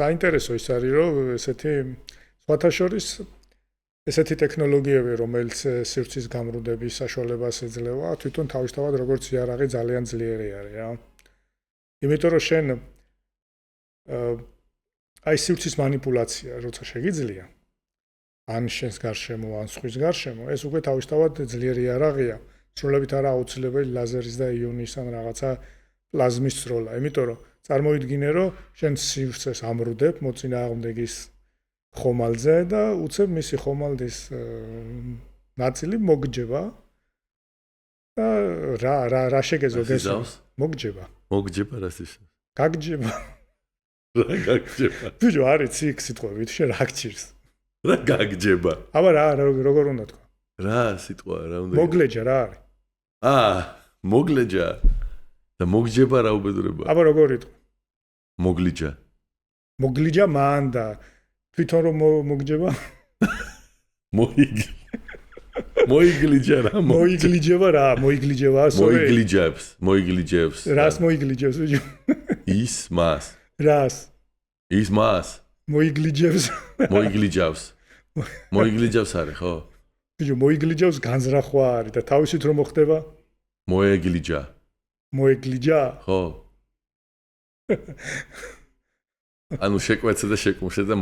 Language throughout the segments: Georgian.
საინტერესო ის არის, რომ ესეთი სხვათა შორის ესეთი ტექნოლოგიები, რომელიც სივრცის გამრუდების საშუალებას ეძლევა, თვითონ თავისთავად როგორც იარაღი ძალიან ძლიერი არის, რა. იმიტომ რომ შენ აი სივრცის манипуляცია, როცა შეგიძლია, ან შენს გარშემო, ან სხვის გარშემო, ეს უკვე თავისთავად ძლიერი იარაღია. სრულებით არა აუცილებელი ლაზერის და იონის ან რაღაცა პლაზმის სროლა, იმიტომ რომ წარმოიდგინე, რომ შენ სივრცეს ამრუდებ მოწინააღმდეგის ხომალდზე და უცებ მისი ხომალდის ნაწილი მოგჯება და რა შეგეძლო გესმის? მოგჯება. მოგჯება რას ისე? გაგჯება. რა გაგჯება? ბიჭო, არის იქ სიტყვებით, შენ რა გჭირს? რა გაგჯება? აბა როგორ უნდა თქვა? რა სიტყვა რა უნდა? მოგლეჯა რა არის? მოგლეჯა და მოგჯება რა უბედურება? აბა როგორ იტყვა? მოგლიჯა. მოგლიჯა მან და თვითონ რომ მოგჯება? მოიგლიჯა რა? მოიგლიჯება რა? მოიგლიჯება ასოე? მოიგლიჯებს. რას მოიგლიჯებს ბიჭო? ის მას. რას? ის მას. მოიგლიჯებს. მოიგლიჯავს არის ხო? ბიჭო, მოიგლიჯავს განზრახვა არის და თავისით რომ მოხდება? მოეგლიჯა. მოეგლიჯა? ხო. ანუ შეკვეცე და შეკუმშე და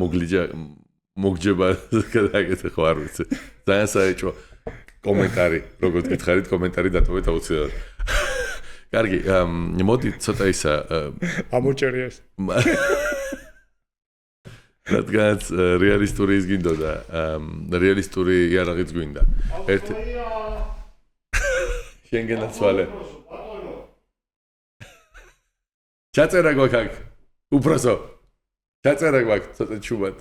მოგჯება გადაგეთე ხო არ ვიცი. ძალიან საეჭვო კომენტარი, როგორც გითხარით, კომენტარი დატოვეთ აუცილებლად. კარგი, მოდი ცოტა ისა ამოჭერია ეს. რადგანაც რეალისტური ის გინდოდა, რეალისტური იარაღიც გვინდა. ერთი შენგენაცვალე. ჩაწერა გვაქვს აქ. უბრალოდ ჩაწერა გვაქვს ცოტა ჩუბად.